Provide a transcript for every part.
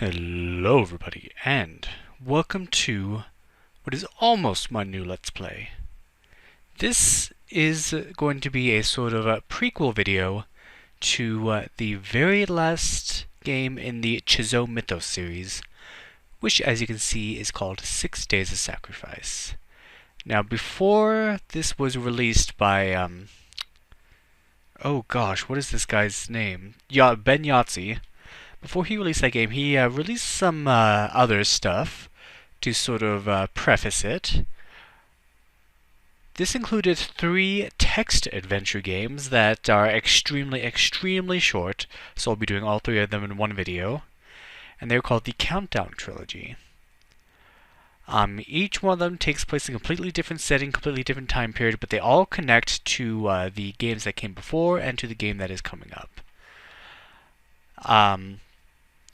Hello everybody, and welcome to what is almost my new Let's Play. This is going to be a sort of a prequel video to the very last game in the Chzo Mythos series, which as you can see is called 6 Days of Sacrifice. Now before this was released by, oh gosh, what is this guy's name? Ben Yahtzee. Before he released that game, he released some other stuff to sort of preface it. This included 3 text adventure games that are extremely short, so I'll be doing all 3 of them in one video. And they're called the Countdown Trilogy. Each one of them takes place in a completely different setting, completely different time period, but they all connect to the games that came before and to the game that is coming up.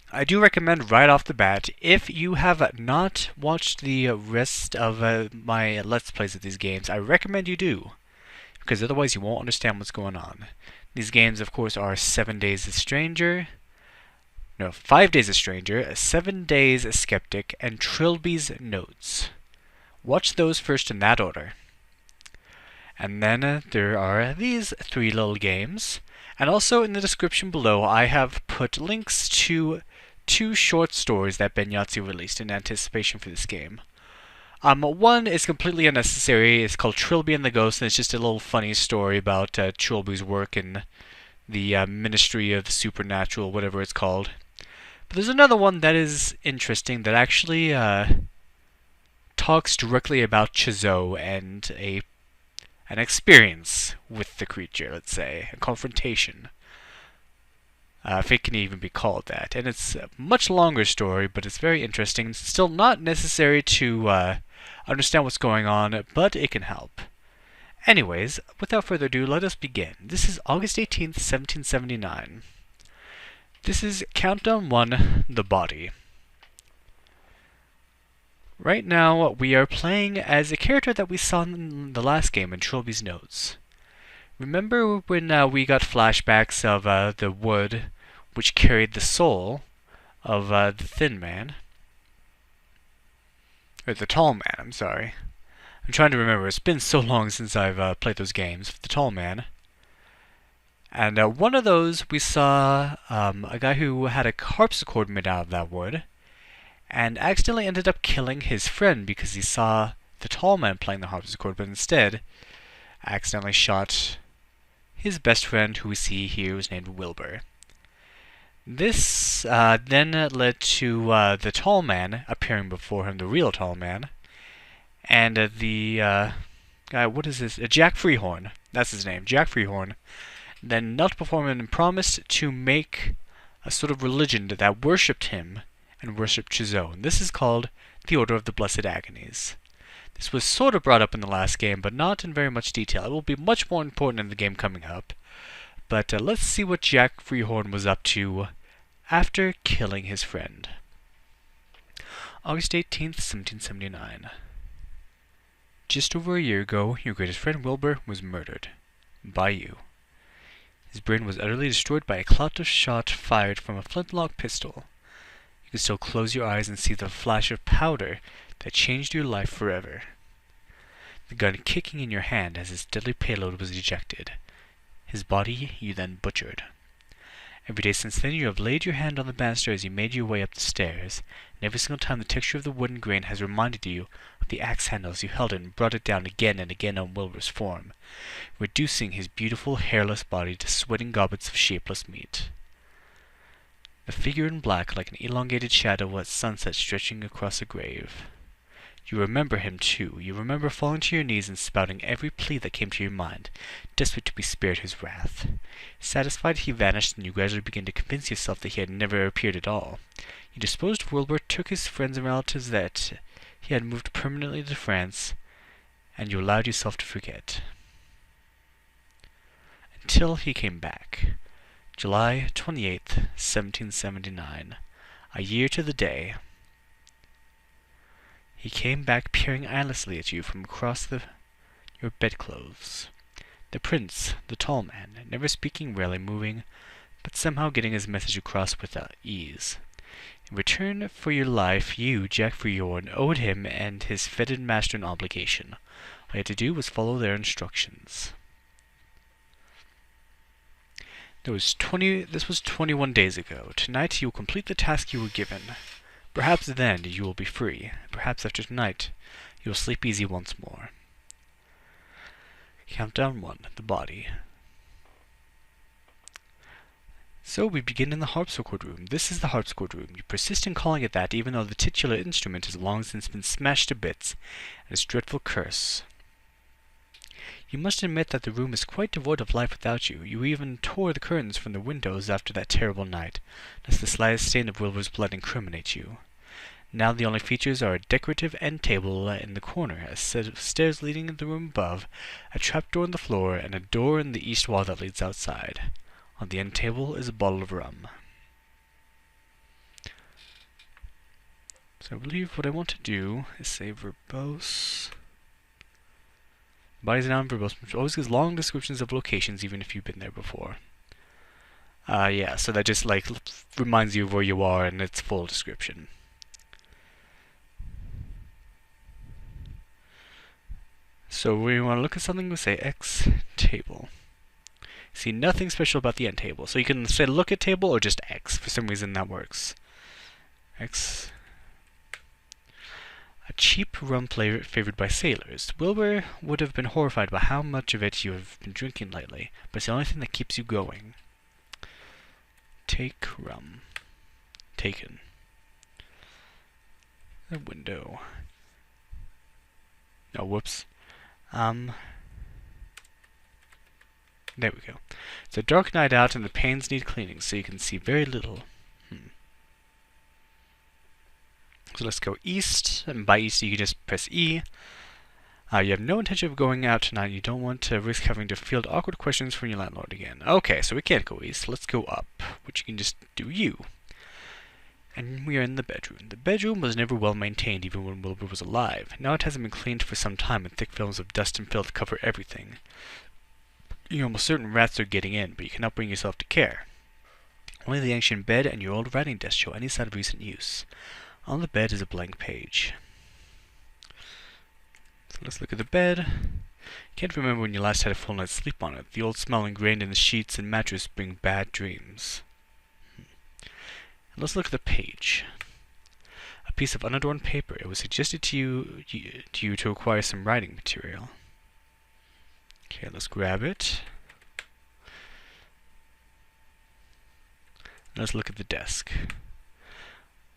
I do recommend right off the bat, if you have not watched the rest of my Let's Plays of these games, I recommend you do, because otherwise you won't understand what's going on. These games, of course, are 5 Days a Stranger, 7 Days a Skeptic, and Trilogy's Notes. Watch those first in that order. And then there are these 3 little games, and also in the description below I have put links to 2 short stories that Ben Yahtzee released in anticipation for this game. One is completely unnecessary. It's called Trilogy and the Ghost, and it's just a little funny story about Trilogy's work in the Ministry of the Supernatural, whatever it's called. But there's another one that is interesting that actually talks directly about Chzo and an experience with the creature, let's say, a confrontation. If it can even be called that. And it's a much longer story, but it's very interesting. It's still not necessary to understand what's going on, but it can help. Anyways, without further ado, let us begin. This is August 18th, 1779. This is Countdown 1, The Body. Right now, we are playing as a character that we saw in the last game in Trilogy's Notes. Remember when we got flashbacks of the wood which carried the soul of the thin man? Or the tall man, I'm sorry. I'm trying to remember. It's been so long since I've played those games. The tall man. And one of those we saw a guy who had a harpsichord made out of that wood and accidentally ended up killing his friend because he saw the tall man playing the harpsichord, but instead accidentally shot his best friend, who we see here was named Wilbur. This then led to the tall man appearing before him, the real tall man, and the guy, what is this? Jack Freehorn, that's his name, Jack Freehorn, then knelt before him and promised to make a sort of religion that worshipped him and worshipped Chzo. And this is called the Order of the Blessed Agonies. This was sort of brought up in the last game, but not in very much detail. It will be much more important in the game coming up. But let's see what Jack Freehorn was up to after killing his friend. August 18th, 1779. Just over a year ago, your greatest friend Wilbur was murdered. By you. His brain was utterly destroyed by a clout of shot fired from a flintlock pistol. You can still close your eyes and see the flash of powder that changed your life forever. The gun kicking in your hand as its deadly payload was ejected. His body you then butchered. Every day since then you have laid your hand on the banister as you made your way up the stairs, and every single time the texture of the wooden grain has reminded you of the axe handles you held it and brought it down again and again on Wilbur's form, reducing his beautiful hairless body to sweating goblets of shapeless meat. The figure in black like an elongated shadow at sunset stretching across a grave. You remember him, too. You remember falling to your knees and spouting every plea that came to your mind, desperate to be spared his wrath. Satisfied, he vanished, and you gradually began to convince yourself that he had never appeared at all. You disposed of Wilbur, took his friends and relatives that he had moved permanently to France, and you allowed yourself to forget. Until he came back. July 28th, 1779. A year to the day. He came back peering eyelessly at you from across your bedclothes. The prince, the tall man, never speaking, rarely moving, but somehow getting his message across with ease. In return for your life, you, Jack Freehorn, owed him and his fetid master an obligation. All you had to do was follow their instructions. This was 21 days ago. Tonight you will complete the task you were given. Perhaps then you will be free. Perhaps after tonight you will sleep easy once more. Countdown 1. The body. So we begin in the harpsichord room. This is the harpsichord room. You persist in calling it that even though the titular instrument has long since been smashed to bits, and its dreadful curse. You must admit that the room is quite devoid of life without you. You even tore the curtains from the windows after that terrible night, lest the slightest stain of Wilbur's blood incriminate you. Now the only features are a decorative end table in the corner, a set of stairs leading into the room above, a trapdoor in the floor, and a door in the east wall that leads outside. On the end table is a bottle of rum. So I believe what I want to do is say verbose. Body's noun verbose, which always gives long descriptions of locations even if you've been there before. Yeah, so that just like reminds you of where you are in its full description. So we want to look at something, we'll say X table. See nothing special about the end table. So you can say look at table or just X. For some reason that works. X. A cheap rum favored by sailors. Wilbur would have been horrified by how much of it you have been drinking lately, but it's the only thing that keeps you going. Take rum. Taken. A window. Oh, whoops. There we go. It's a dark night out and the panes need cleaning, so you can see very little. So let's go east, and by east you can just press E. You have no intention of going out tonight. You don't want to risk having to field awkward questions from your landlord again. Okay, so we can't go east. Let's go up, which you can just do U. And we are in the bedroom. The bedroom was never well maintained even when Wilbur was alive. Now it hasn't been cleaned for some time and thick films of dust and filth cover everything. You're almost certain rats are getting in, but you cannot bring yourself to care. Only the ancient bed and your old writing desk show any sign of recent use. On the bed is a blank page. So let's look at the bed. Can't remember when you last had a full night's sleep on it. The old smell ingrained in the sheets and mattress bring bad dreams. Let's look at the page. A piece of unadorned paper. It was suggested to you to acquire some writing material. Okay, let's grab it. Let's look at the desk.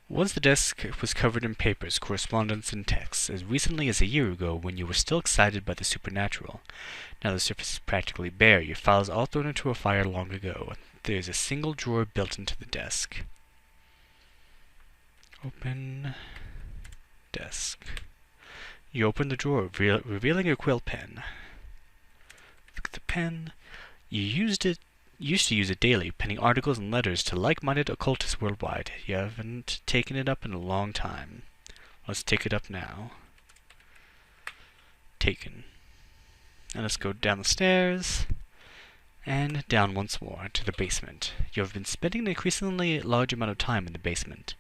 Once the desk was covered in papers, correspondence, and texts, as recently as a year ago when you were still excited by the supernatural. Now the surface is practically bare, your files all thrown into a fire long ago. There is a single drawer built into the desk. Open desk. You open the drawer, revealing a quill pen. Look at the pen. You used to use it daily, penning articles and letters to like-minded occultists worldwide. You haven't taken it up in a long time. Let's take it up now. Taken. And let's go down the stairs. And down once more to the basement. You have been spending an increasingly large amount of time in the basement.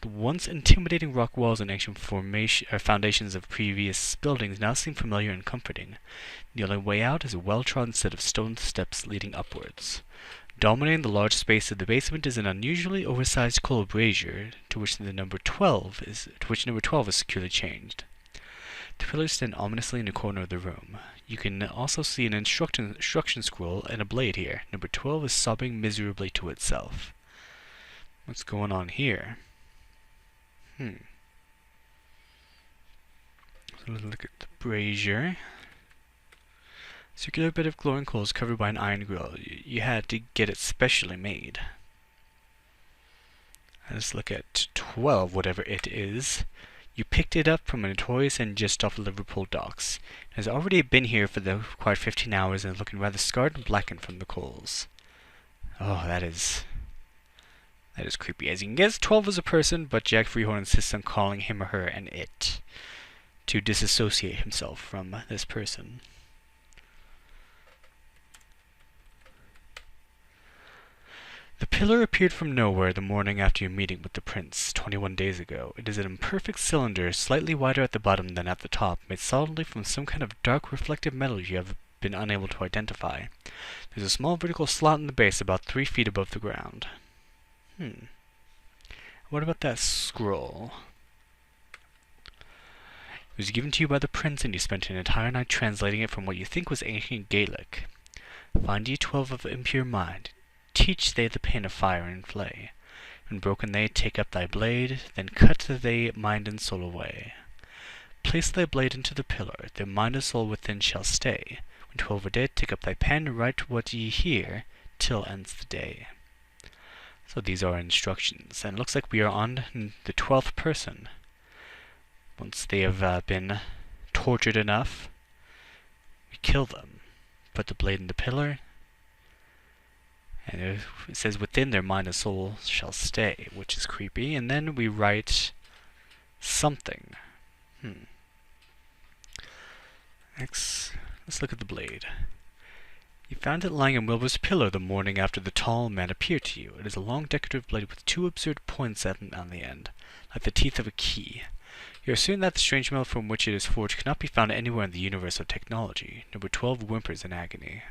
The once intimidating rock walls and ancient foundations of previous buildings now seem familiar and comforting. The only way out is a well-trodden set of stone steps leading upwards. Dominating the large space of the basement is an unusually oversized coal brazier, to which number 12 is securely chained. The pillars stand ominously in the corner of the room. You can also see an instruction scroll and a blade here. Number 12 is sobbing miserably to itself. What's going on here? So let's look at the brazier. Circular bed of glowing coals covered by an iron grill. You had to get it specially made. Let's look at 12, whatever it is. You picked it up from a notorious end just off the Liverpool docks. It has already been here for the required 15 hours and is looking rather scarred and blackened from the coals. Oh, that is creepy. As you can guess, 12 is a person, but Jack Freehorn insists on calling him or her an it to disassociate himself from this person. The pillar appeared from nowhere the morning after your meeting with the prince 21 days ago. It is an imperfect cylinder, slightly wider at the bottom than at the top, made solidly from some kind of dark reflective metal you have been unable to identify. There's a small vertical slot in the base about 3 feet above the ground. What about that scroll? It was given to you by the prince, and you spent an entire night translating it from what you think was ancient Gaelic. Find ye 12 of impure mind. Teach they the pain of fire and flay. When broken they, take up thy blade, then cut they mind and soul away. Place thy blade into the pillar, their mind and soul within shall stay. When 12 are dead, take up thy pen, write what ye hear, till ends the day. So these are instructions, and it looks like we are on the 12th person. Once they have been tortured enough, we kill them. Put the blade in the pillar, and it says within their mind and soul shall stay, which is creepy. And then we write something. Next, let's look at the blade. You found it lying in Wilbur's pillow the morning after the tall man appeared to you. It is a long decorative blade with 2 absurd points on the end, like the teeth of a key. You are certain that the strange metal from which it is forged cannot be found anywhere in the universe of technology. Number 12 whimpers in agony.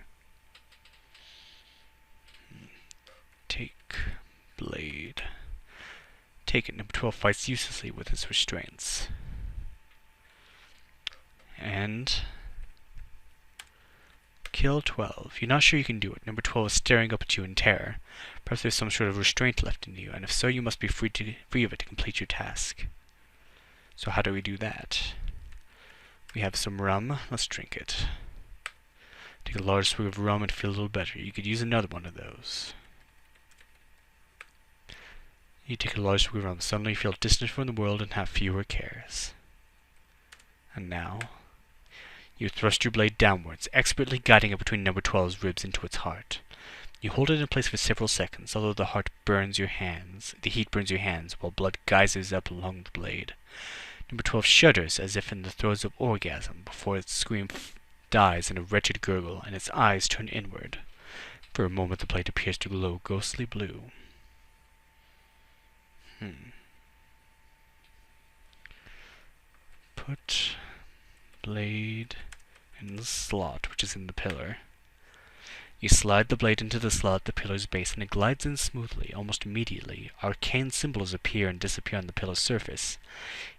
Take blade. Take it. Number 12 fights uselessly with its restraints. And kill 12. You're not sure you can do it. Number 12 is staring up at you in terror. Perhaps there's some sort of restraint left in you, and if so, you must be free of it to complete your task. So how do we do that? We have some rum. Let's drink it. Take a large swig of rum and feel a little better. You could use another one of those. You take a large swig of rum. Suddenly you feel distant from the world and have fewer cares. And now, you thrust your blade downwards, expertly guiding it between number 12's ribs into its heart. You hold it in place for several seconds, although the heat burns your hands, while blood geysers up along the blade. Number 12 shudders as if in the throes of orgasm before its scream dies in a wretched gurgle and its eyes turn inward. For a moment the blade appears to glow ghostly blue. Put blade in the slot which is in the pillar. You slide the blade into the slot at the pillar's base, and it glides in smoothly. Almost immediately, arcane symbols appear and disappear on the pillar's surface,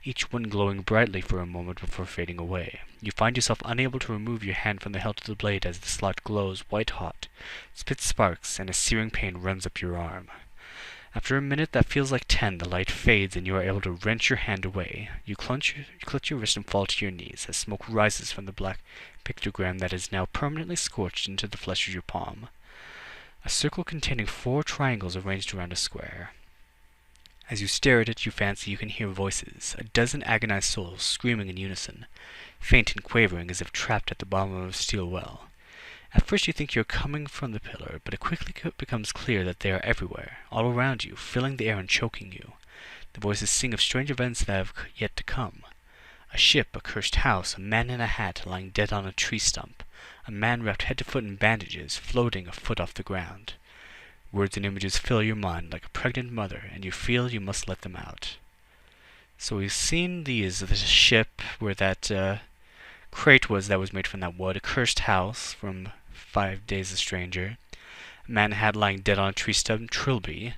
each one glowing brightly for a moment before fading away. You find yourself unable to remove your hand from the hilt of the blade as the slot glows white-hot, spits sparks, and a searing pain runs up your arm. After a minute that feels like 10, the light fades and you are able to wrench your hand away. You clutch your wrist and fall to your knees as smoke rises from the black pictogram that is now permanently scorched into the flesh of your palm. A circle containing 4 triangles arranged around a square. As you stare at it, you fancy you can hear voices, a dozen agonized souls screaming in unison, faint and quavering as if trapped at the bottom of a steel well. At first you think you are coming from the pillar, but it quickly becomes clear that they are everywhere, all around you, filling the air and choking you. The voices sing of strange events that have yet to come. A ship, a cursed house, a man in a hat lying dead on a tree stump, a man wrapped head to foot in bandages, floating a foot off the ground. Words and images fill your mind like a pregnant mother, and you feel you must let them out. So we've seen the ship where that crate was that was made from that wood, a cursed house from 5 Days a Stranger, a man in a hat lying dead on a tree stump, Trilogy.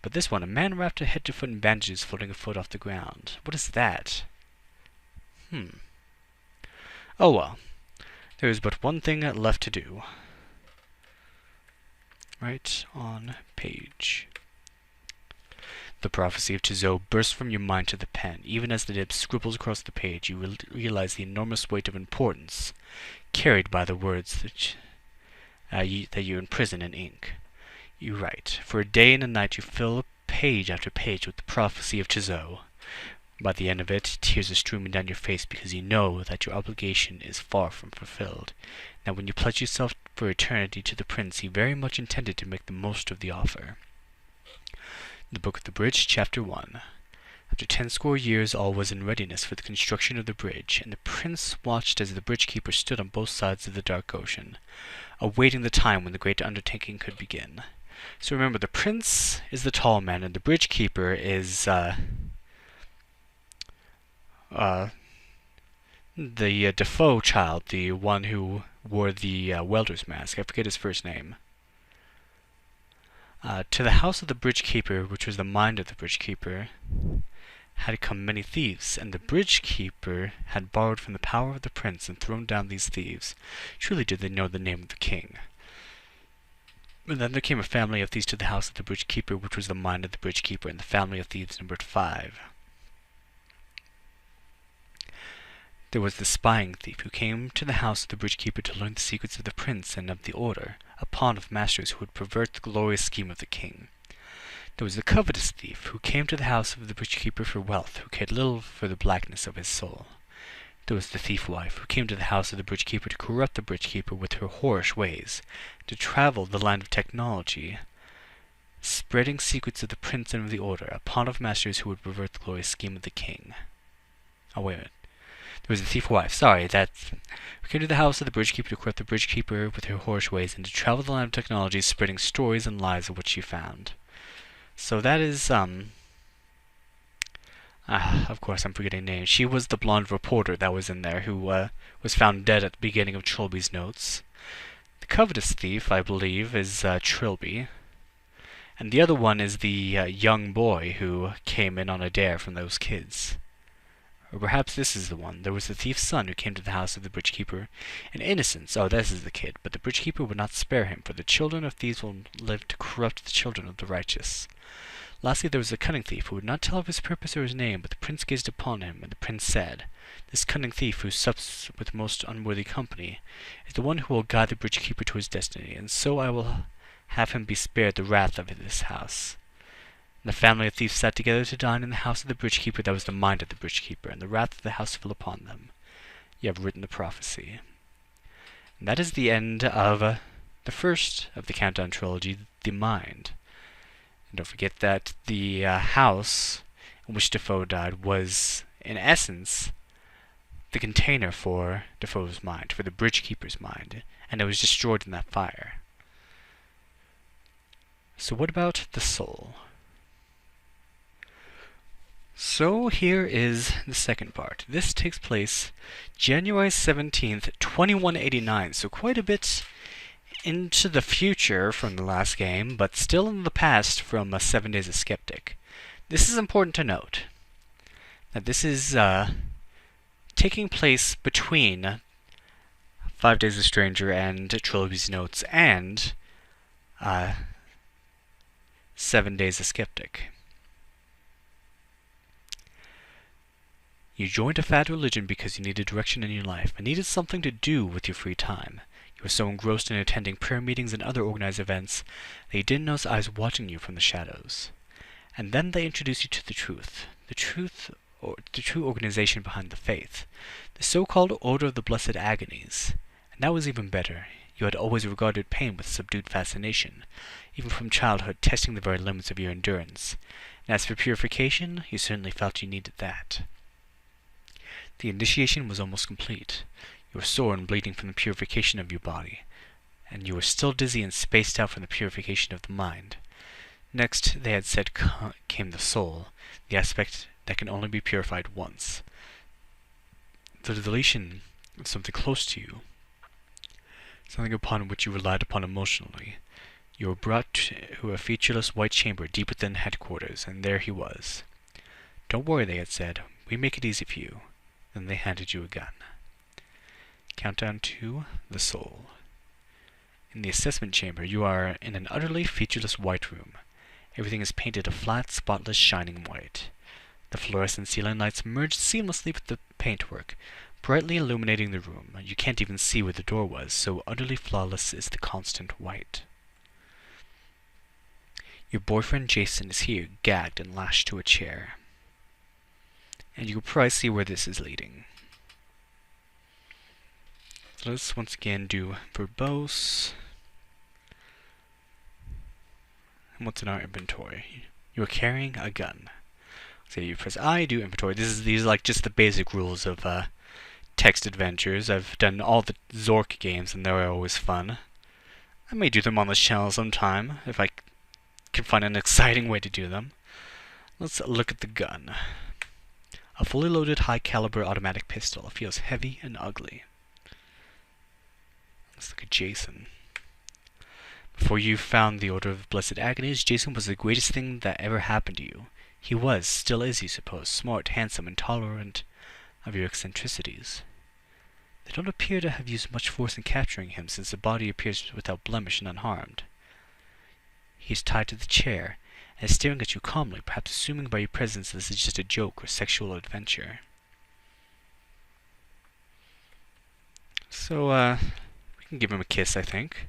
But this one, a man wrapped head to foot in bandages, floating a foot off the ground. What is that? Oh well. There is but one thing left to do. Right on page. The prophecy of Chzo bursts from your mind to the pen. Even as the nib scribbles across the page, you realize the enormous weight of importance carried by the words that you imprison in ink. You write. For a day and a night you fill page after page with the prophecy of Chzo. By the end of it, tears are streaming down your face because you know that your obligation is far from fulfilled. Now when you pledge yourself for eternity to the prince, he very much intended to make the most of the offer. The Book of the Bridge, Chapter 1. After 10 years all was in readiness for the construction of the bridge, and the prince watched as the bridge-keeper stood on both sides of the dark ocean, awaiting the time when the great undertaking could begin. So remember, the prince is the tall man, and the bridge keeper is the Defoe child, the one who wore the welder's mask. I forget his first name. To the house of the bridge keeper, which was the mind of the bridge keeper, had come many thieves, and the bridge keeper had borrowed from the power of the prince and thrown down these thieves. Truly did they know the name of the king. And then there came a family of thieves to the house of the bridge keeper, which was the mind of the bridge keeper, and the family of thieves numbered 5. There was the spying thief, who came to the house of the bridge keeper to learn the secrets of the prince and of the order, a pawn of masters who would pervert the glorious scheme of the king. There was the covetous thief, who came to the house of the bridge keeper for wealth, who cared little for the blackness of his soul. There was the thief wife, who came to the house of the bridge keeper to corrupt the bridge keeper with her whorish ways, to travel the land of technology, spreading secrets of the prince and of the order, a pawn of masters who would pervert the glorious scheme of the king. Oh, wait a minute. There was the thief wife, sorry, who came to the house of the bridge keeper to corrupt the bridge keeper with her whorish ways, and to travel the land of technology, spreading stories and lies of what she found. So that is, of course I'm forgetting names. She was the blonde reporter that was in there, who was found dead at the beginning of Trilby's notes. The covetous thief, I believe, is Trilby. And the other one is the young boy who came in on a dare from those kids. Or perhaps this is the one. There was the thief's son who came to the house of the bridge keeper in innocence. Oh, this is the kid. But the bridge keeper would not spare him, for the children of thieves will live to corrupt the children of the righteous. Lastly, there was the cunning thief, who would not tell of his purpose or his name, but the prince gazed upon him, and the prince said, "This cunning thief, who sups with most unworthy company, is the one who will guide the bridge keeper to his destiny, and so I will have him be spared the wrath of this house." And the family of thieves sat together to dine in the house of the bridge keeper that was the mind of the bridge keeper, and the wrath of the house fell upon them. You have written the prophecy. And that is the end of the first of the Countdown Trilogy, The Mind. And don't forget that the house in which Defoe died was, in essence, the container for Defoe's mind, for the bridge keeper's mind, and it was destroyed in that fire. So what about the soul? So here is the second part. This takes place January 17th, 2189, so quite a bit into the future from the last game, but still in the past from 7 Days a Skeptic. This is important to note, that this is taking place between 5 Days a Stranger and Trilogy's Notes and 7 Days a Skeptic. You joined a fad religion because you needed direction in your life and needed something to do with your free time. You were so engrossed in attending prayer meetings and other organized events that you didn't notice eyes watching you from the shadows. And then they introduced you to the true organization behind the faith, the so-called Order of the Blessed Agonies. And that was even better. You had always regarded pain with subdued fascination, even from childhood, testing the very limits of your endurance. And as for purification, you certainly felt you needed that. The initiation was almost complete. You were sore and bleeding from the purification of your body, and you were still dizzy and spaced out from the purification of the mind. Next, they had said, came the soul, the aspect that can only be purified once. The deletion of something close to you, something upon which you relied upon emotionally. You were brought to a featureless white chamber deep within headquarters, and there he was. "Don't worry," they had said. "We make it easy for you." Then they handed you a gun. Countdown to the soul. In the assessment chamber, you are in an utterly featureless white room. Everything is painted a flat, spotless, shining white. The fluorescent ceiling lights merge seamlessly with the paintwork, brightly illuminating the room. You can't even see where the door was, so utterly flawless is the constant white. Your boyfriend Jason is here, gagged and lashed to a chair. And you can probably see where this is leading. So let's once again do verbose. And what's in our inventory? You are carrying a gun. So you press I, do inventory. These are like just the basic rules of text adventures. I've done all the Zork games and they're always fun. I may do them on this channel sometime, if I can find an exciting way to do them. Let's look at the gun. A fully loaded high-caliber automatic pistol. It feels heavy and ugly. Let's look at Jason. Before you found the Order of Blessed Agonies, Jason was the greatest thing that ever happened to you. He was, still is, you suppose, smart, handsome, and tolerant of your eccentricities. They don't appear to have used much force in capturing him, since the body appears without blemish and unharmed. He is tied to the chair, and is staring at you calmly, perhaps assuming by your presence this is just a joke or sexual adventure. So, we can give him a kiss, I think.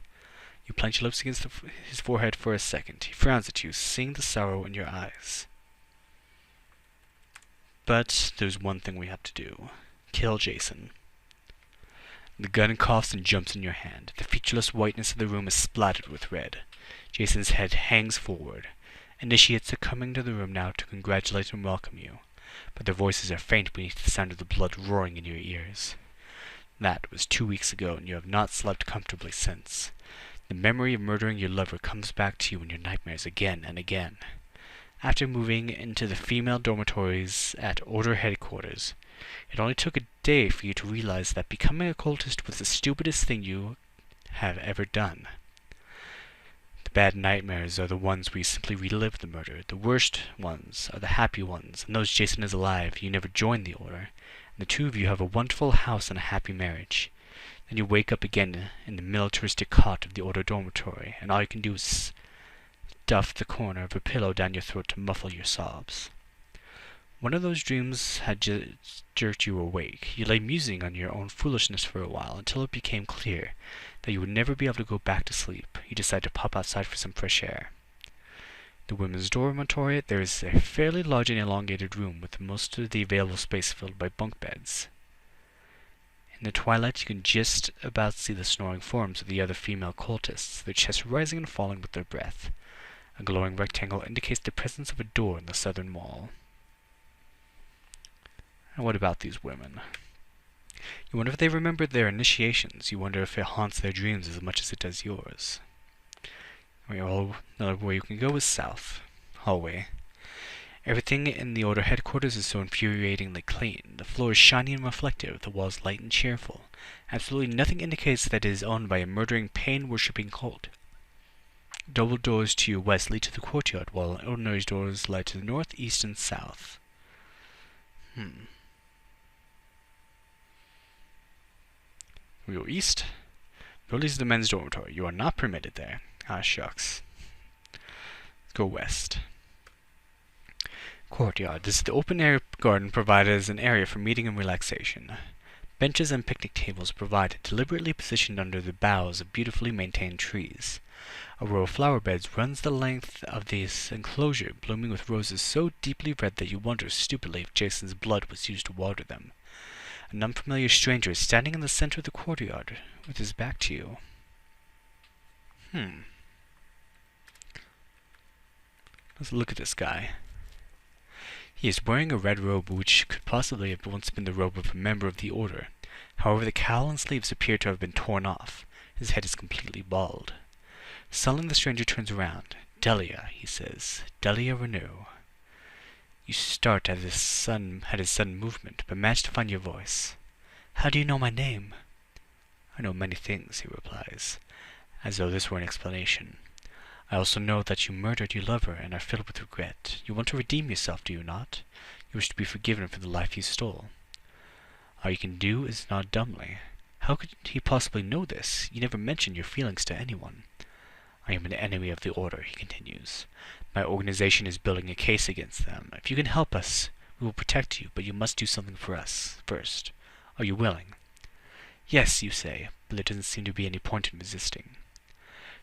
You plant your lips against his forehead for a second. He frowns at you, seeing the sorrow in your eyes. But there's one thing we have to do. Kill Jason. The gun coughs and jumps in your hand. The featureless whiteness of the room is splattered with red. Jason's head hangs forward. Initiates are coming to the room now to congratulate and welcome you, but their voices are faint beneath the sound of the blood roaring in your ears. That was 2 weeks ago, and you have not slept comfortably since. The memory of murdering your lover comes back to you in your nightmares again and again. After moving into the female dormitories at Order Headquarters, it only took a day for you to realize that becoming a cultist was the stupidest thing you have ever done. The bad nightmares are the ones where you simply relive the murder. The worst ones are the happy ones, and those Jason is alive, you never joined the Order, and the two of you have a wonderful house and a happy marriage. Then you wake up again in the militaristic cot of the Order dormitory, and all you can do is stuff the corner of a pillow down your throat to muffle your sobs. One of those dreams had just jerked you awake. You lay musing on your own foolishness for a while, until it became clear that you would never be able to go back to sleep. You decided to pop outside for some fresh air. The women's dormitory, there is a fairly large and elongated room with most of the available space filled by bunk beds. In the twilight, you can just about see the snoring forms of the other female cultists, their chests rising and falling with their breath. A glowing rectangle indicates the presence of a door in the southern wall. And what about these women? You wonder if they remembered their initiations. You wonder if it haunts their dreams as much as it does yours. Another way you can go is south. Hallway. Everything in the Order headquarters is so infuriatingly clean. The floor is shiny and reflective, the walls light and cheerful. Absolutely nothing indicates that it is owned by a murdering, pain-worshipping cult. Double doors to your west lead to the courtyard, while ordinary doors lead to the north, east, and south. We go east. Door leads to the men's dormitory. You are not permitted there. Ah, shucks. Let's go west. Courtyard. This is the open-air garden provided as an area for meeting and relaxation. Benches and picnic tables provided, deliberately positioned under the boughs of beautifully maintained trees. A row of flower beds runs the length of this enclosure, blooming with roses so deeply red that you wonder stupidly if Jason's blood was used to water them. An unfamiliar stranger is standing in the center of the courtyard, with his back to you. Let's look at this guy. He is wearing a red robe which could possibly have once been the robe of a member of the Order. However, the cowl and sleeves appear to have been torn off. His head is completely bald. Suddenly the stranger turns around. "Delia," he says. "Delia Renew." You start at his sudden movement, but manage to find your voice. "How do you know my name?" "I know many things," he replies, as though this were an explanation. "I also know that you murdered your lover and are filled with regret. You want to redeem yourself, do you not? You wish to be forgiven for the life you stole." All you can do is nod dumbly. How could he possibly know this? You never mentioned your feelings to anyone. "I am an enemy of the Order," he continues. "My organization is building a case against them. If you can help us, we will protect you, but you must do something for us first. Are you willing?" "Yes," you say, but there doesn't seem to be any point in resisting.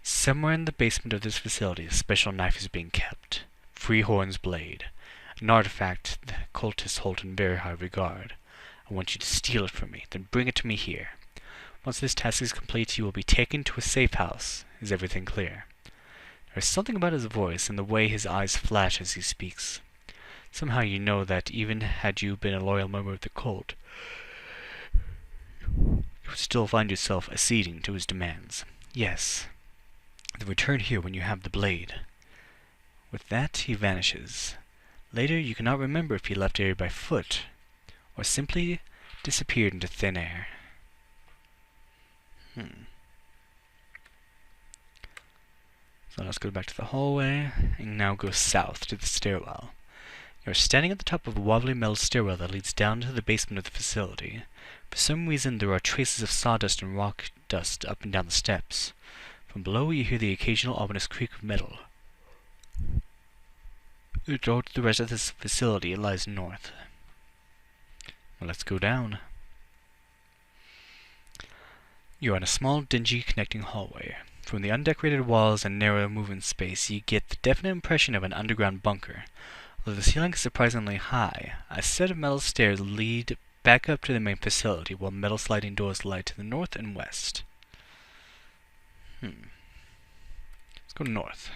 Somewhere in the basement of this facility, a special knife is being kept. Freehorn's blade. An artifact the cultists hold in very high regard. I want you to steal it from me, then bring it to me here. Once this task is complete, you will be taken to a safe house. Is everything clear? There is something about his voice and the way his eyes flash as he speaks. Somehow you know that even had you been a loyal member of the cult, you would still find yourself acceding to his demands. "Yes." Then return here when you have the blade. With that, he vanishes. Later, you cannot remember if he left area by foot, or simply disappeared into thin air. So let's go back to the hallway, and now go south to the stairwell. You're standing at the top of a wobbly metal stairwell that leads down to the basement of the facility. For some reason, there are traces of sawdust and rock dust up and down the steps. From below, you hear the occasional ominous creak of metal. The door to the rest of this facility lies north. Well, let's go down. You're in a small, dingy, connecting hallway. From the undecorated walls and narrow movement space, you get the definite impression of an underground bunker. Although the ceiling is surprisingly high, a set of metal stairs lead back up to the main facility, while metal sliding doors light to the north and west. Let's go north.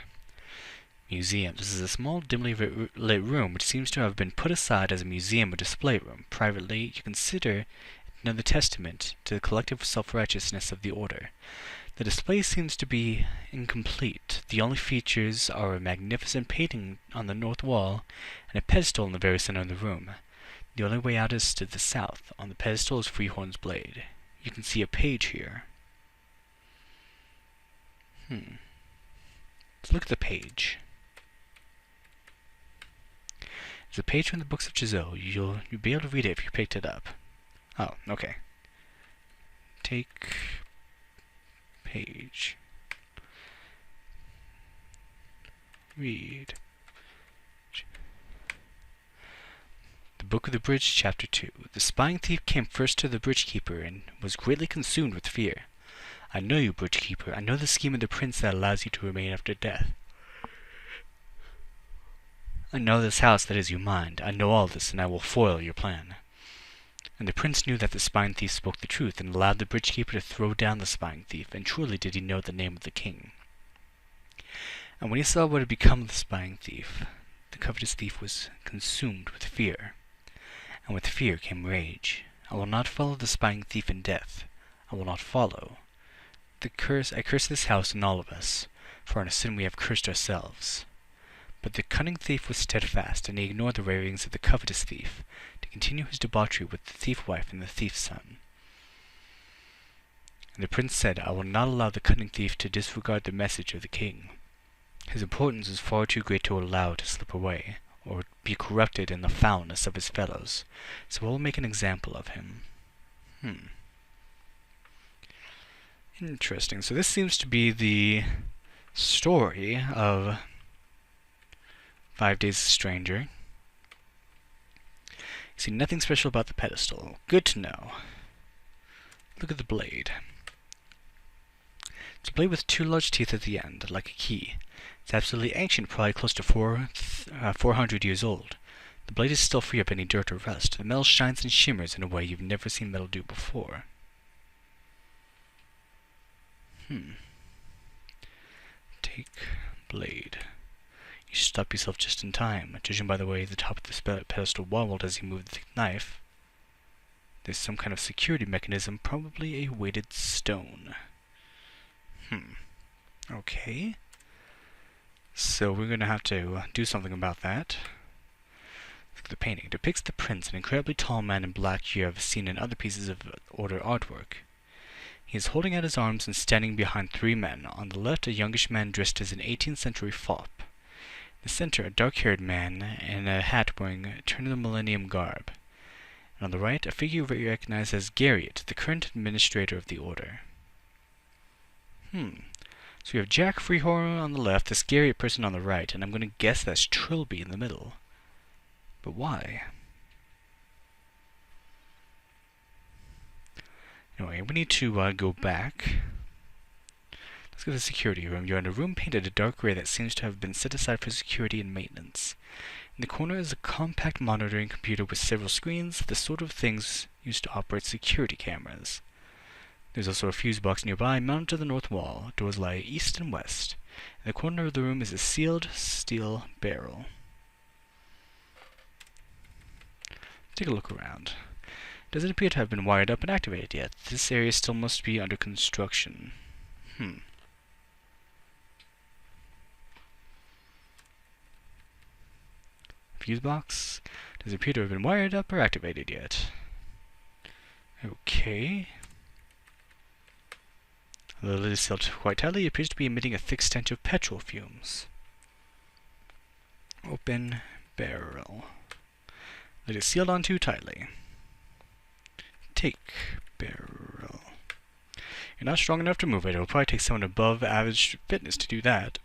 Museum. This is a small, dimly lit room which seems to have been put aside as a museum or display room. Privately, you consider it another testament to the collective self-righteousness of the Order. The display seems to be incomplete. The only features are a magnificent painting on the north wall and a pedestal in the very center of the room. The only way out is to the south. On the pedestal is Freehorn's blade. You can see a page here. Let's look at the page. It's a page from the books of Chzo. You'll be able to read it if you picked it up. Oh, okay. Take page. Read. The Book of the Bridge, Chapter 2. The spying thief came first to the bridgekeeper and was greatly consumed with fear. I know you, bridgekeeper. I know the scheme of the prince that allows you to remain after death. I know this house that is your mind. I know all this, and I will foil your plan. And the prince knew that the spying thief spoke the truth, and allowed the bridgekeeper to throw down the spying thief, and truly did he know the name of the king. And when he saw what had become of the spying thief, the covetous thief was consumed with fear. And with fear came rage. I will not follow the spying thief in death. I will not follow. I curse this house and all of us, for in a sin we have cursed ourselves. But the cunning thief was steadfast, and he ignored the ravings of the covetous thief, to continue his debauchery with the thief-wife and the thief's son. And the prince said, I will not allow the cunning thief to disregard the message of the king. His importance is far too great to allow to slip away, or be corrupted in the foulness of his fellows, so I will make an example of him. Interesting. So this seems to be the story of 5 Days a Stranger. You see nothing special about the pedestal. Good to know. Look at the blade. It's a blade with 2 large teeth at the end, like a key. It's absolutely ancient, probably close to 400 years old. The blade is still free of any dirt or rust. The metal shines and shimmers in a way you've never seen metal do before. Take blade. You stop yourself just in time. Judging by the way the top of the pedestal wobbled as you moved the knife, there's some kind of security mechanism, probably a weighted stone. Okay. So we're going to have to do something about that. Look at the painting. It depicts the prince, an incredibly tall man in black you have seen in other pieces of Order artwork. He is holding out his arms and standing behind 3 men. On the left, a youngish man dressed as an 18th century fop. In the center, a dark-haired man in a hat wearing turn-of-the-millennium garb. And on the right, a figure you recognize as Garriott, the current administrator of the Order. So we have Jack Freehorn on the left, this Garriott person on the right, and I'm going to guess that's Trilby in the middle. But why? Anyway, we need to go back. Let's go to the security room. You're in a room painted a dark gray that seems to have been set aside for security and maintenance. In the corner is a compact monitoring computer with several screens, the sort of things used to operate security cameras. There's also a fuse box nearby, mounted to the north wall. Doors lie east and west. In the corner of the room is a sealed steel barrel. Take a look around. It doesn't appear to have been wired up and activated yet. This area still must be under construction. fuse box. Doesn't appear to have been wired up or activated yet. Okay. The lid is sealed quite tightly. It appears to be emitting a thick stench of petrol fumes. Open barrel. Lid is sealed on too tightly. Take barrel. You're not strong enough to move it. It'll probably take someone above average fitness to do that.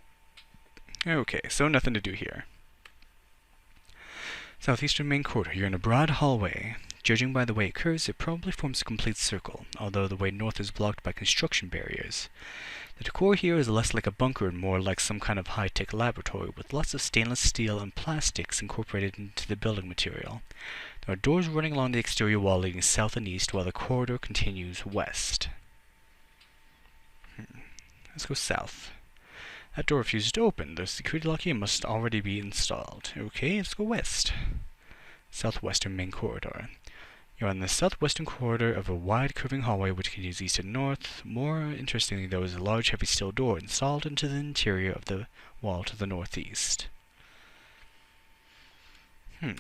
Okay, so nothing to do here. Southeastern main corridor. You're in a broad hallway. Judging by the way it curves, it probably forms a complete circle, although the way north is blocked by construction barriers. The decor here is less like a bunker and more like some kind of high-tech laboratory, with lots of stainless steel and plastics incorporated into the building material. There are doors running along the exterior wall leading south and east, while the corridor continues west. Let's go south. That door refuses to open. The security lock here must already be installed. Okay, let's go west. Southwestern main corridor. You're on the southwestern corridor of a wide curving hallway which continues east and north. More interestingly, there is a large heavy steel door installed into the interior of the wall to the northeast. Let's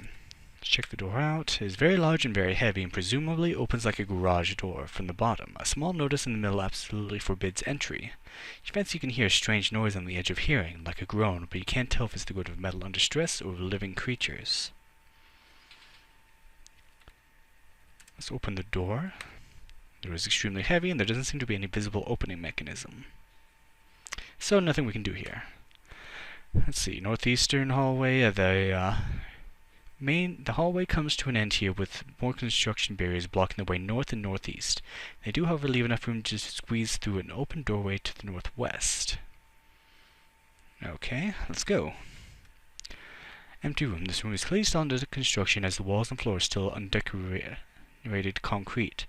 check the door out. It is very large and very heavy and presumably opens like a garage door from the bottom. A small notice in the middle absolutely forbids entry. You fancy you can hear a strange noise on the edge of hearing, like a groan, but you can't tell if it's the good of metal under stress or of living creatures. Let's open the door. The door is extremely heavy and there doesn't seem to be any visible opening mechanism. So nothing we can do here. Let's see, northeastern hallway. The hallway comes to an end here with more construction barriers blocking the way north and northeast. They do, however, leave enough room to squeeze through an open doorway to the northwest. Okay, let's go. Empty room. This room is clearly still under construction as the walls and floor are still undecorated. Concrete.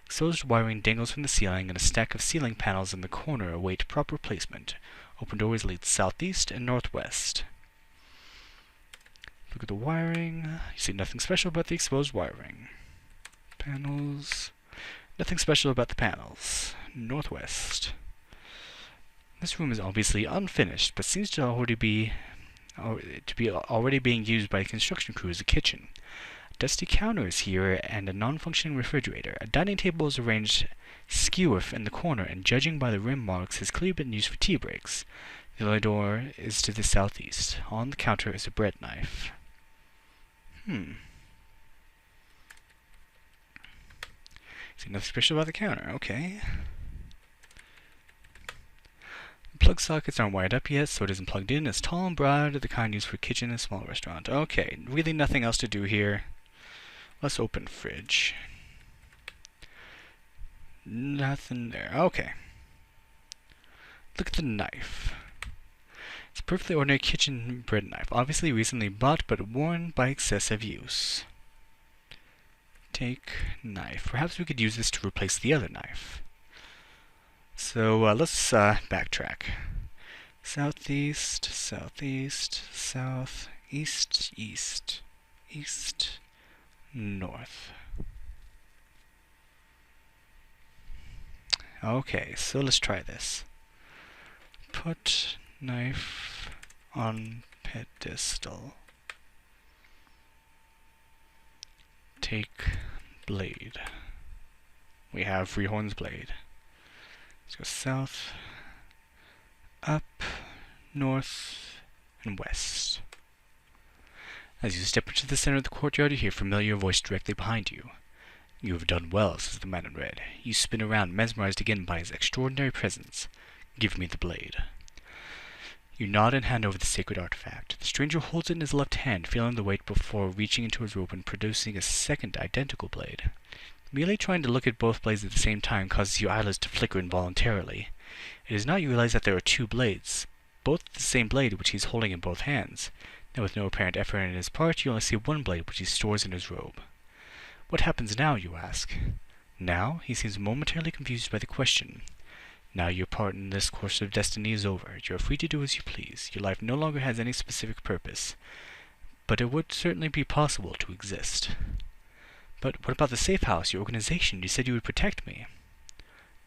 Exposed wiring dangles from the ceiling, and a stack of ceiling panels in the corner await proper placement. Open doorways lead southeast and northwest. Look at the wiring. You see nothing special about the exposed wiring. Panels. Nothing special about the panels. Northwest. This room is obviously unfinished, but seems to already be being used by the construction crew as a kitchen. Dusty counters here and a non-functioning refrigerator. A dining table is arranged skew in the corner, and judging by the rim marks, has clearly been used for tea breaks. The other door is to the southeast. On the counter is a bread knife. See nothing special about the counter. Okay. The plug sockets aren't wired up yet, so it isn't plugged in. It's tall and broad, the kind used for a kitchen in a small restaurant. Okay, really nothing else to do here. Let's open fridge. Nothing there. Okay. Look at the knife. It's a perfectly ordinary kitchen bread knife, obviously recently bought but worn by excessive use. Take knife. Perhaps we could use this to replace the other knife. So let's backtrack. Southeast, southeast, south, east, east, east, north. Okay, so let's try this. Put knife on pedestal. Take blade. We have Freehorn's blade. Let's go south, up, north, and west. As you step into the center of the courtyard, you hear a familiar voice directly behind you. You have done well, says the man in red. You spin around, mesmerized again by his extraordinary presence. Give me the blade. You nod and hand over the sacred artifact. The stranger holds it in his left hand, feeling the weight before reaching into his robe and producing a second identical blade. Merely trying to look at both blades at the same time causes your eyelids to flicker involuntarily. It is now you realize that there are two blades, both the same blade which he is holding in both hands. Now, with no apparent effort on his part, you only see one blade which he stores in his robe. What happens now, you ask? Now, he seems momentarily confused by the question. Now your part in this course of destiny is over. You are free to do as you please. Your life no longer has any specific purpose. But it would certainly be possible to exist. But what about the safe house, your organization? You said you would protect me.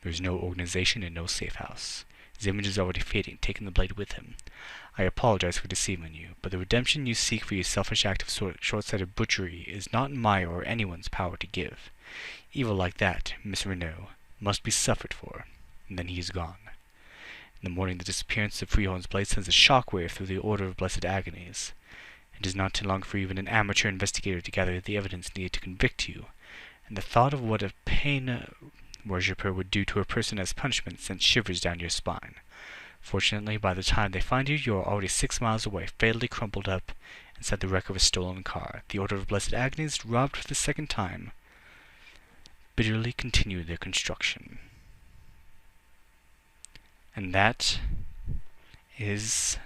There is no organization and no safe house. His image is already fading, taking the blade with him. I apologize for deceiving you, but the redemption you seek for your selfish act of short-sighted butchery is not in my or anyone's power to give. Evil like that, Miss Renault, must be suffered for. And then he is gone. In the morning, the disappearance of Freeholm's blade sends a shockwave through the Order of Blessed Agonies. It is not too long for even an amateur investigator to gather the evidence needed to convict you, and the thought of what a pain worshipper would do to a person as punishment sends shivers down your spine. Fortunately, by the time they find you, you are already 6 miles away, fatally crumpled up inside the wreck of a stolen car. The Order of Blessed Agonies, robbed for the second time, bitterly continue their construction. And that is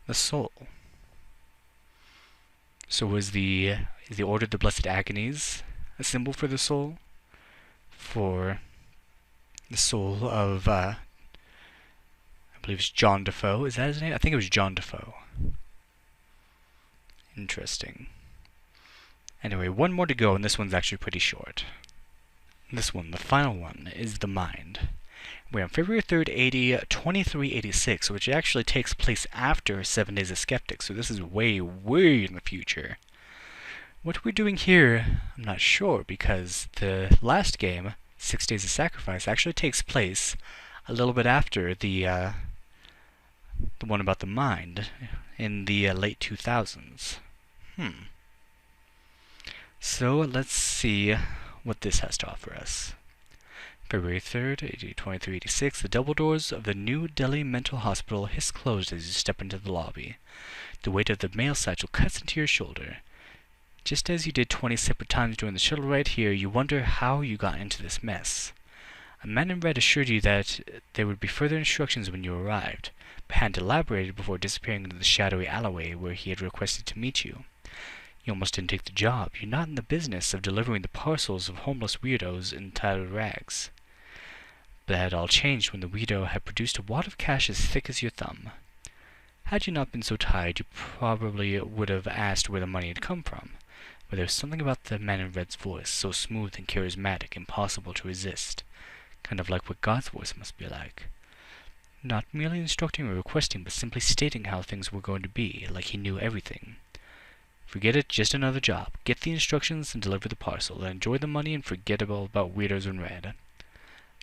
the soul. So is the Order of the Blessed Agonies a symbol for the soul? For the soul of, I believe it's John Defoe. Is that his name? I think it was John Defoe. Interesting. Anyway, one more to go, and this one's actually pretty short. This one, the final one, is the mind. We're on February 3rd, AD 2386, which actually takes place after 7 Days of Skeptics, so this is way, way in the future. What we're doing here, I'm not sure, because the last game, 6 Days of Sacrifice, actually takes place a little bit after the one about the mind in the late 2000s. So let's see what this has to offer us. February 3rd, 2386, the double doors of the New Delhi Mental Hospital hiss closed as you step into the lobby. The weight of the mail satchel cuts into your shoulder. Just as you did 20 separate times during the shuttle ride here, you wonder how you got into this mess. A man in red assured you that there would be further instructions when you arrived, but hadn't elaborated before disappearing into the shadowy alleyway where he had requested to meet you. You almost didn't take the job. You're not in the business of delivering the parcels of homeless weirdos in tattered rags. But that had all changed when the weirdo had produced a wad of cash as thick as your thumb. Had you not been so tired, you probably would have asked where the money had come from. But there was something about the man in red's voice, so smooth and charismatic, impossible to resist. Kind of like what God's voice must be like. Not merely instructing or requesting, but simply stating how things were going to be, like he knew everything. Forget it, just another job. Get the instructions and deliver the parcel, and enjoy the money and forget about weirdos in red.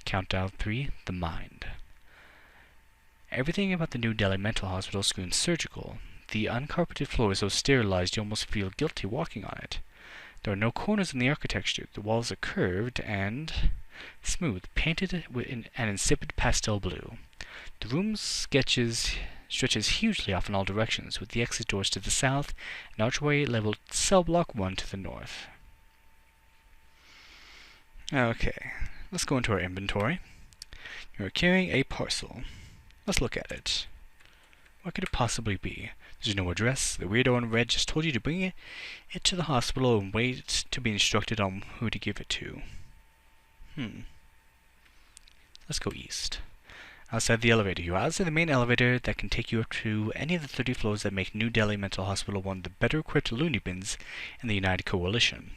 Countdown 3, the mind. Everything about the New Delhi Mental Hospital screams surgical. The uncarpeted floor is so sterilized you almost feel guilty walking on it. There are no corners in the architecture. The walls are curved and smooth, painted with an insipid pastel blue. The room stretches hugely off in all directions, with the exit doors to the south and archway labeled Cell Block 1 to the north. Okay, let's go into our inventory. You're carrying a parcel. Let's look at it. What could it possibly be? There's no address. The weirdo in red just told you to bring it to the hospital and wait to be instructed on who to give it to. Let's go east. Outside the elevator, you're outside the main elevator that can take you up to any of the 30 floors that make New Delhi Mental Hospital one of the better-equipped loony bins in the United Coalition.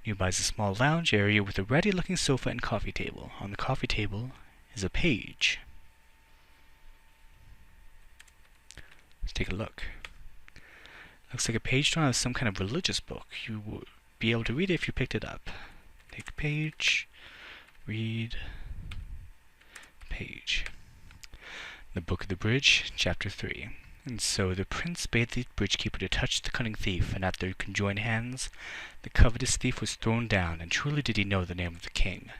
Nearby is a small lounge area with a ratty-looking sofa and coffee table. On the coffee table is a page. Let's take a look. Looks like a page drawn of some kind of religious book. You would be able to read it if you picked it up. Take a page, read, page. The Book of the Bridge, Chapter 3. And so the prince bade the bridge-keeper to touch the cunning thief, and at their conjoined hands the covetous thief was thrown down, and truly did he know the name of the king.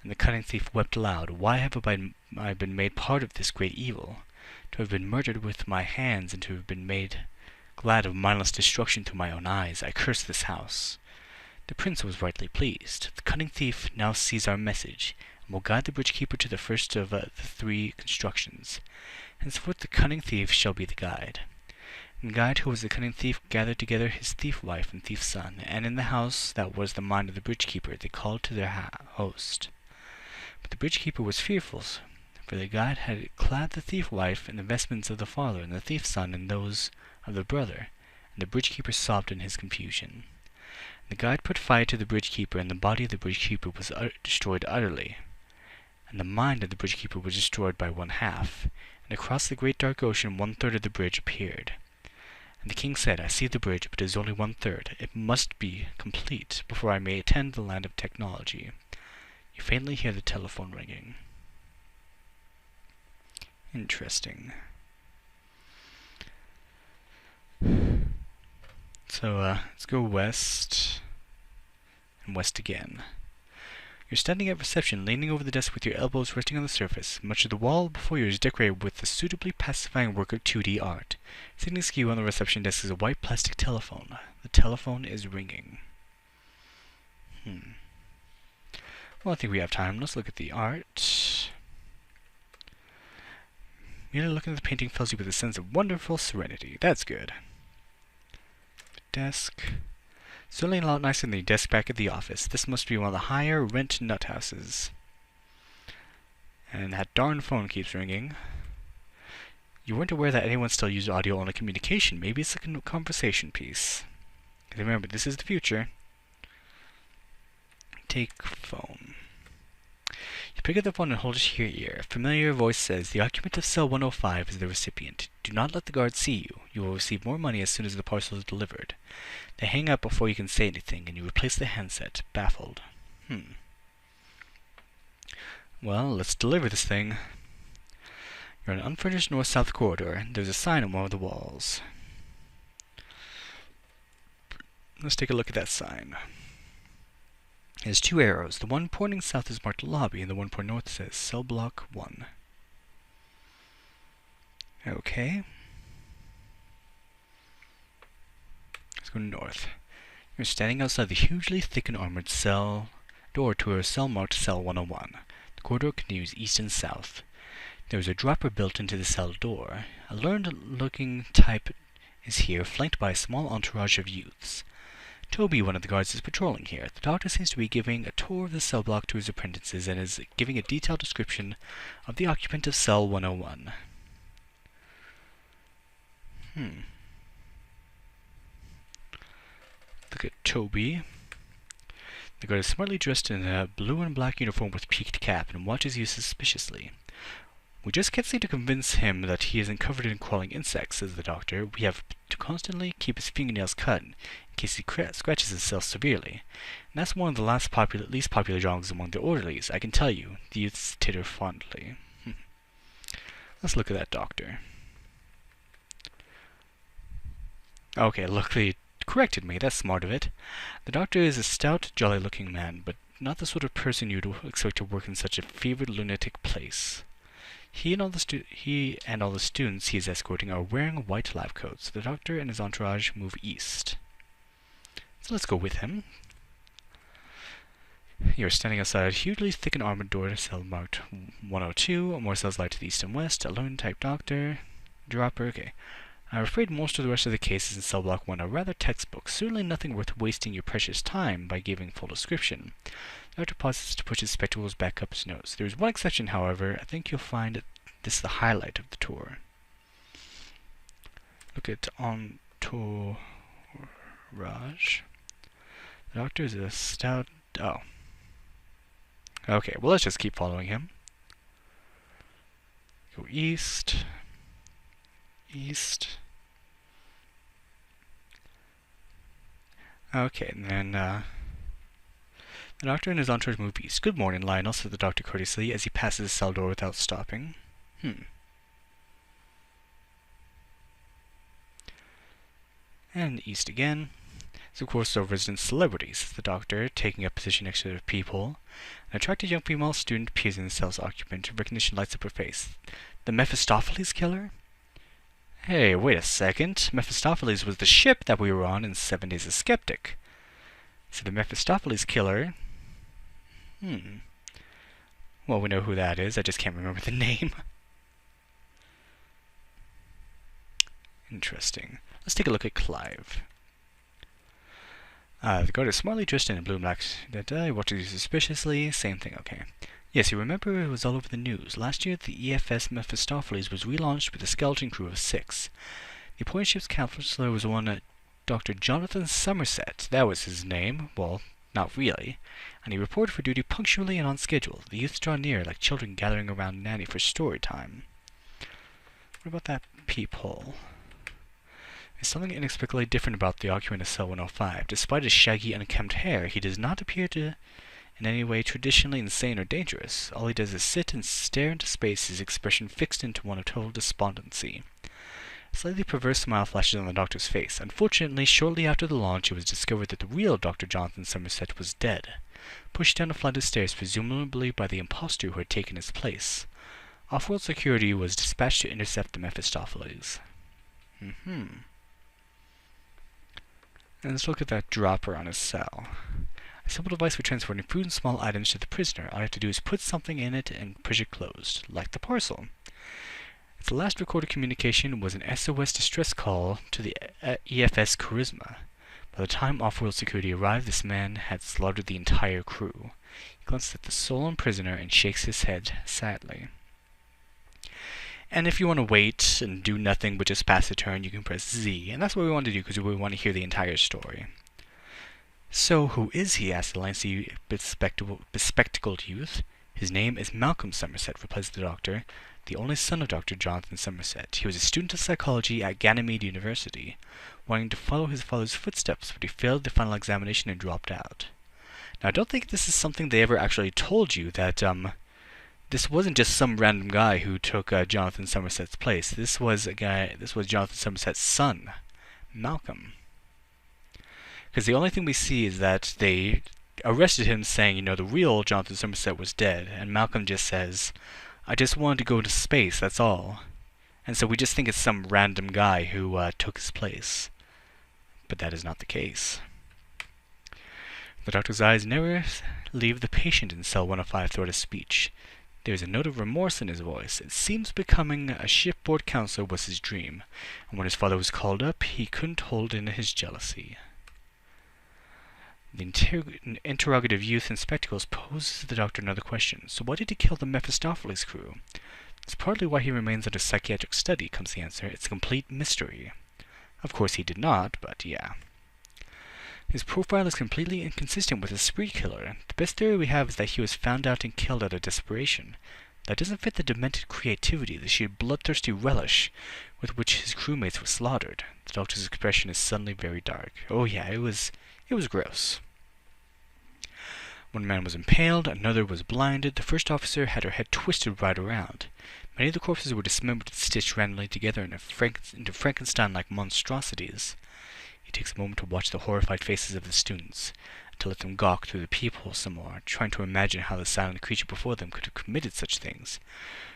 And the cunning thief wept aloud, Why have I been made part of this great evil? To have been murdered with my hands, and to have been made glad of mindless destruction through my own eyes. I curse this house. The prince was rightly pleased. The cunning thief now sees our message, and will guide the bridge-keeper to the first of the 3 constructions. Henceforth the cunning thief shall be the guide. And the guide who was the cunning thief gathered together his thief-wife and thief-son, and in the house that was the mind of the bridge-keeper they called to their host. But the bridge-keeper was fearful, for the guide had clad the thief-wife in the vestments of the father, and the thief-son in those of the brother, and the bridge-keeper sobbed in his confusion. The guide put fire to the bridge-keeper, and the body of the bridge-keeper was destroyed utterly. and the mind of the bridge keeper was destroyed by 1/2, and across the great dark ocean 1/3 of the bridge appeared. And the king said, I see the bridge, but it is only 1/3. It must be complete before I may attend the land of technology. You faintly hear the telephone ringing. Interesting. So, let's go west, and west again. You're standing at reception, leaning over the desk with your elbows resting on the surface. Much of the wall before you is decorated with the suitably pacifying work of 2D art. Sitting askew on the reception desk is a white plastic telephone. The telephone is ringing. Well, I think we have time. Let's look at the art. Merely looking at the painting fills you with a sense of wonderful serenity. That's good. The desk. Certainly a lot nicer than the desk back at the office. This must be one of the higher rent nut houses. And that darn phone keeps ringing. You weren't aware that anyone still used audio-only communication. Maybe it's a conversation piece. Remember, this is the future. Take phone. You pick up the phone and hold it to your ear. A familiar voice says, the occupant of cell 105 is the recipient. Do not let the guards see you. You will receive more money as soon as the parcel is delivered. They hang up before you can say anything, and you replace the handset, baffled. Well, let's deliver this thing. You're in an unfurnished north-south corridor. There's a sign on one of the walls. Let's take a look at that sign. It has 2 arrows. The one pointing south is marked lobby, and the one pointing north says cell block 1. Okay. Let's go north. You're standing outside the hugely thick and armored cell door to a cell marked cell 101. The corridor continues east and south. There is a dropper built into the cell door. A learned-looking type is here, flanked by a small entourage of youths. Toby, one of the guards, is patrolling here. The doctor seems to be giving a tour of the cell block to his apprentices and is giving a detailed description of the occupant of cell 101. Look at Toby. The guard is smartly dressed in a blue and black uniform with peaked cap and watches you suspiciously. We just can't seem to convince him that he isn't covered in crawling insects, says the doctor. We have to constantly keep his fingernails cut in case he scratches himself severely. And that's one of the least popular jobs among the orderlies, I can tell you. The youths titter fondly. Let's look at that doctor. Okay, look, they corrected me. That's smart of it. The doctor is a stout, jolly-looking man, but not the sort of person you'd expect to work in such a fevered, lunatic place. He and all the students he is escorting are wearing white lab coats. The doctor and his entourage move east. So let's go with him. You're standing outside a hugely thick and armored door to cell marked 102. More cells lie to the east and west. A lone-type doctor. Dropper. Okay. I'm afraid most of the rest of the cases in cell block 1 are rather textbook. Certainly nothing worth wasting your precious time by giving full description. The doctor pauses to push his spectacles back up his nose. There is one exception, however. I think you'll find this the highlight of the tour. Look at entourage. The doctor is a stout... Oh. Okay, well, let's just keep following him. Go east. East. Okay, and then, the doctor and his entourage move east. Good morning, Lionel, said the doctor courteously as he passes the cell door without stopping. And east again. It's of course our resident celebrities, says the doctor, taking up position next to the people. An attractive young female student peers in the cell's occupant. Recognition lights up her face. The Mephistopheles killer? Hey, wait a second. Mephistopheles was the ship that we were on in 7 Days a Skeptic. So the Mephistopheles killer... Well, we know who that is. I just can't remember the name. Interesting. Let's take a look at Clive. The guard is smartly dressed in blue and black. He watches you suspiciously. Same thing, okay. Yes, you remember it was all over the news. Last year, the EFS Mephistopheles was relaunched with a skeleton crew of 6. The appointed ship's counselor was one Dr. Jonathan Somerset. That was his name. Well, Not really, and he reported for duty punctually and on schedule. The youths draw near like children gathering around Nanny for story time. What about that peephole? There's something inexplicably different about the occupant of cell 105. Despite his shaggy, unkempt hair, he does not appear to in any way traditionally insane or dangerous. All he does is sit and stare into space, his expression fixed into one of total despondency. A slightly perverse smile flashes on the doctor's face. Unfortunately, shortly after the launch, it was discovered that the real Dr. Jonathan Somerset was dead, pushed down a flight of stairs, presumably by the impostor who had taken his place. Off-world security was dispatched to intercept the Mephistopheles. And let's look at that dropper on his cell. A simple device for transporting food and small items to the prisoner. All you have to do is put something in it and push it closed, like the parcel. Its last recorded communication was an SOS distress call to the EFS Charisma. By the time off-world security arrived, this man had slaughtered the entire crew. He glances at the sullen prisoner and shakes his head sadly. And if you want to wait and do nothing but just pass the turn, you can press Z. And that's what we want to do because we want to hear the entire story. So, who is he? Asked the lancy, bespectacled youth. His name is Malcolm Somerset, replies the doctor, the only son of Dr. Jonathan Somerset. He was a student of psychology at Ganymede University, wanting to follow his father's footsteps, but he failed the final examination and dropped out. Now, I don't think this is something they ever actually told you, that, this wasn't just some random guy who took Jonathan Somerset's place. This was Jonathan Somerset's son, Malcolm. Because the only thing we see is that they arrested him saying, the real Jonathan Somerset was dead, and Malcolm just says, I just wanted to go to space, that's all. And so we just think it's some random guy who took his place. But that is not the case. The doctor's eyes never leave the patient in cell 105 throughout his speech. There is a note of remorse in his voice. It seems becoming a shipboard counselor was his dream, and when his father was called up, he couldn't hold in his jealousy. The interrogative youth in spectacles poses the doctor another question. So why did he kill the Mephistopheles crew? It's partly why he remains under psychiatric study, comes the answer. It's a complete mystery. Of course he did not, but yeah. His profile is completely inconsistent with a spree killer. The best theory we have is that he was found out and killed out of desperation. That doesn't fit the demented creativity, the sheer bloodthirsty relish with which his crewmates were slaughtered. The doctor's expression is suddenly very dark. Oh yeah, it was gross. One man was impaled, another was blinded, the first officer had her head twisted right around. Many of the corpses were dismembered and stitched randomly together into Frankenstein-like monstrosities. He takes a moment to watch the horrified faces of the students, to let them gawk through the peephole some more, trying to imagine how the silent creature before them could have committed such things.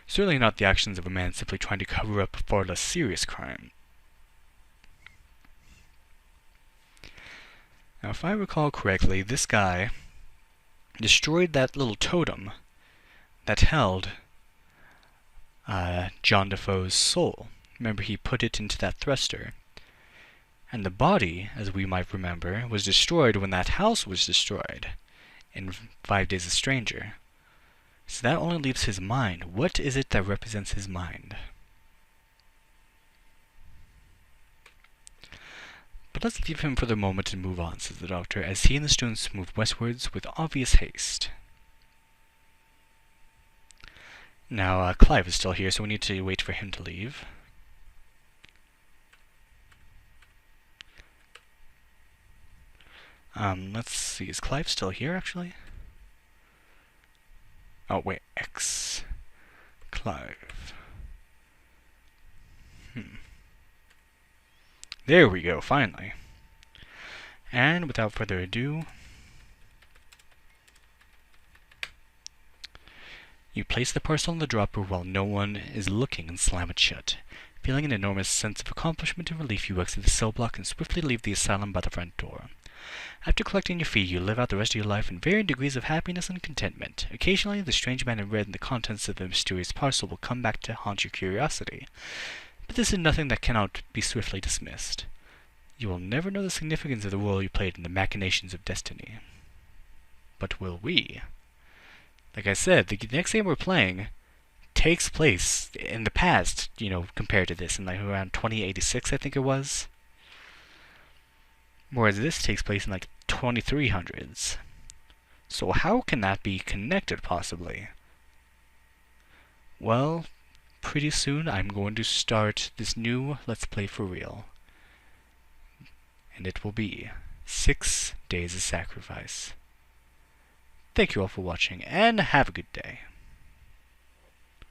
Certainly not the actions of a man simply trying to cover up a far less serious crime. Now, if I recall correctly, this guy destroyed that little totem that held John Defoe's soul. Remember, he put it into that thruster. And the body, as we might remember, was destroyed when that house was destroyed in 5 Days a Stranger. So that only leaves his mind. What is it that represents his mind? But let's leave him for the moment and move on, says the doctor, as he and the students move westwards with obvious haste. Now, Clive is still here, so we need to wait for him to leave. Let's see, is Clive still here, actually? Oh, wait, X. Clive. There we go, finally. And without further ado, you place the parcel in the dropper while no one is looking and slam it shut. Feeling an enormous sense of accomplishment and relief, you exit the cell block and swiftly leave the asylum by the front door. After collecting your fee, you live out the rest of your life in varying degrees of happiness and contentment. Occasionally, the strange man in red and the contents of the mysterious parcel will come back to haunt your curiosity. But this is nothing that cannot be swiftly dismissed. You will never know the significance of the role you played in the machinations of destiny. But will we? Like I said, the next game we're playing takes place in the past, compared to this, in like around 2086, I think it was. Whereas this takes place in like 2300s. So how can that be connected, possibly? Well, pretty soon I'm going to start this new Let's Play for real. And it will be 6 Days of Sacrifice. Thank you all for watching, and have a good day.